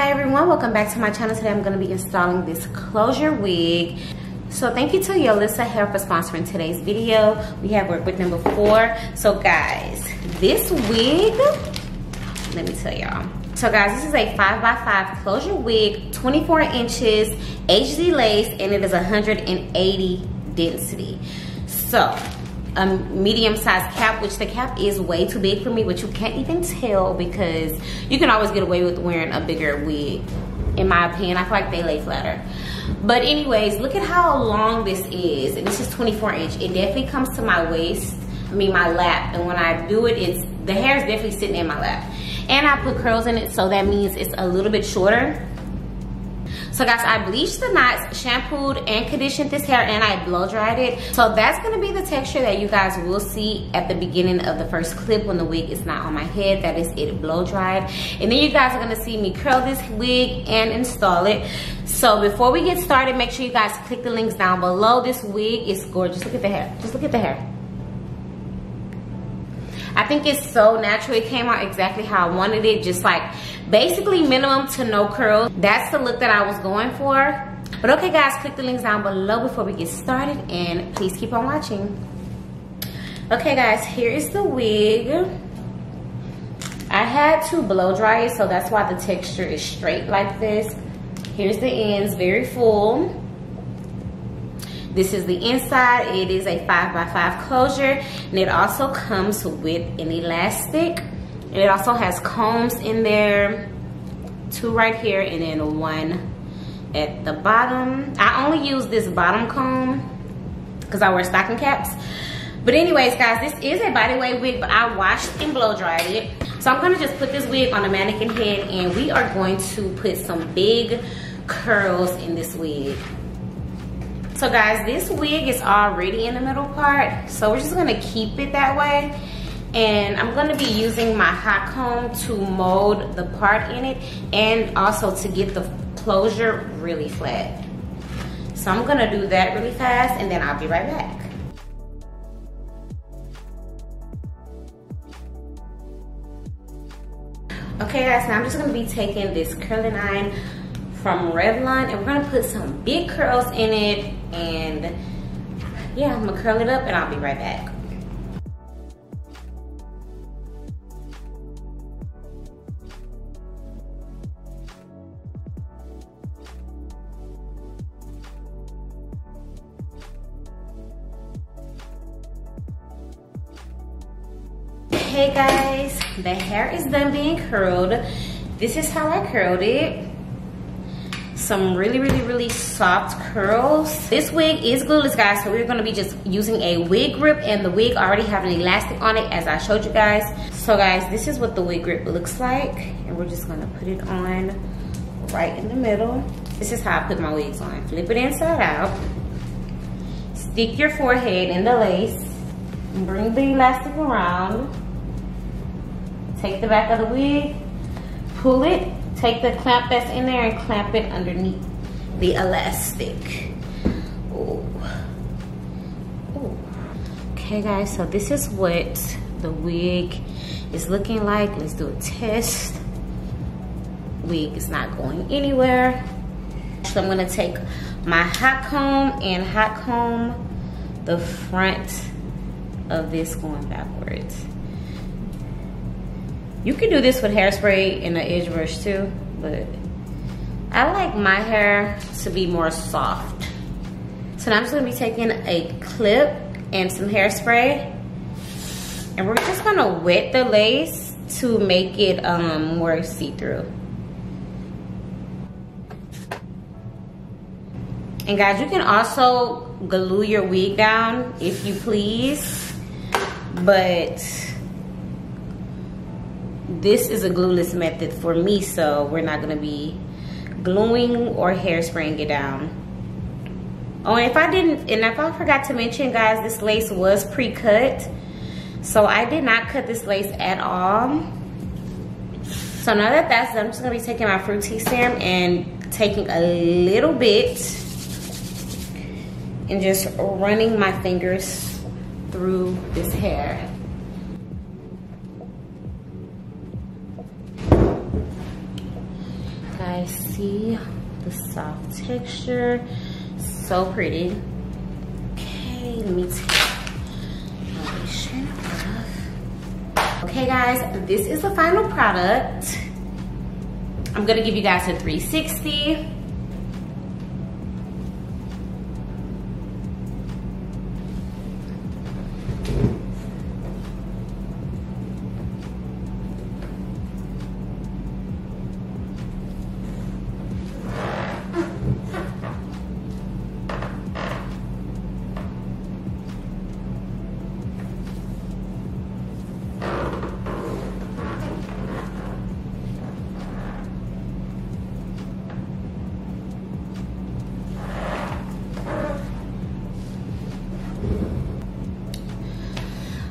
Hi everyone, welcome back to my channel. Today I'm going to be installing this closure wig. So thank you to Yolissa Hair for sponsoring today's video. We have work with number 4. So guys, this wig, let me tell y'all. So guys, this is a 5x5 closure wig, 24 inches, HD lace, and it is 180 density. So a medium sized cap, which the cap is way too big for me, but you can't even tell because you can always get away with wearing a bigger wig. In my opinion, I feel like they lay flatter. But anyways, look at how long this is. And this is 24 inch. It definitely comes to my waist, my lap. And when I do it, the hair is definitely sitting in my lap. And I put curls in it, so that means it's a little bit shorter. So guys, I bleached the knots, shampooed and conditioned this hair, and I blow dried it. So that's gonna be the texture that you guys will see at the beginning of the first clip when the wig is not on my head. That is it blow dried. And then you guys are gonna see me curl this wig and install it. So before we get started, make sure you guys click the links down below. This wig is gorgeous. Look at the hair, just look at the hair. I think it's so natural. It came out exactly how I wanted it, just like basically minimum to no curls. That's the look that I was going for. But okay guys, click the links down below before we get started, and please keep on watching. Okay guys, here is the wig. I had to blow dry it, so that's why the texture is straight like this. Here's the ends, very full. This is the inside. It is a 5x5 closure, and it also comes with an elastic. And it also has combs in there, 2 right here and then 1 at the bottom. I only use this bottom comb because I wear stocking caps. But anyways guys, this is a body weight wig, but I washed and blow dried it. So I'm gonna just put this wig on a mannequin head, and we are going to put some big curls in this wig. So guys, this wig is already in the middle part, so we're just gonna keep it that way. And I'm gonna be using my hot comb to mold the part in it, and also to get the closure really flat. So I'm gonna do that really fast, and then I'll be right back. Okay guys, now I'm just gonna be taking this curling iron from Revlon, and we're gonna put some big curls in it, and yeah, I'm gonna curl it up and I'll be right back. Hey guys, the hair is done being curled. This is how I curled it. Some really soft curls. This wig is glueless guys, so we're gonna be just using a wig grip, and the wig already have an elastic on it as I showed you guys. So guys, this is what the wig grip looks like, and we're just gonna put it on right in the middle. This is how I put my wigs on. Flip it inside out, stick your forehead in the lace, and bring the elastic around. Take the back of the wig, pull it, take the clamp that's in there and clamp it underneath the elastic. Ooh. Ooh. Okay guys, so this is what the wig is looking like. Let's do a test. Wig is not going anywhere. So I'm gonna take my hot comb and hot comb the front of this going backwards. You can do this with hairspray and an edge brush too, but I like my hair to be more soft. So now I'm just gonna be taking a clip and some hairspray, and we're just gonna wet the lace to make it more see-through. And guys, you can also glue your wig down if you please, but this is a glueless method for me, so we're not gonna be gluing or hairspraying it down. Oh, and if I forgot to mention guys, this lace was pre-cut, so I did not cut this lace at all. So now that that's done, I'm just gonna be taking my fruit tea serum and taking a little bit and just running my fingers through this hair. see the soft texture. So pretty. Okay, let me take my straight off. Okay guys, this is the final product. I'm gonna give you guys a 360.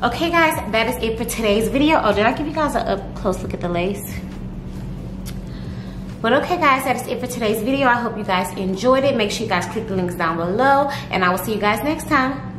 Okay guys, that is it for today's video. Oh, did I give you guys an up close look at the lace? But okay guys, that is it for today's video. I hope you guys enjoyed it. Make sure you guys click the links down below, and I will see you guys next time.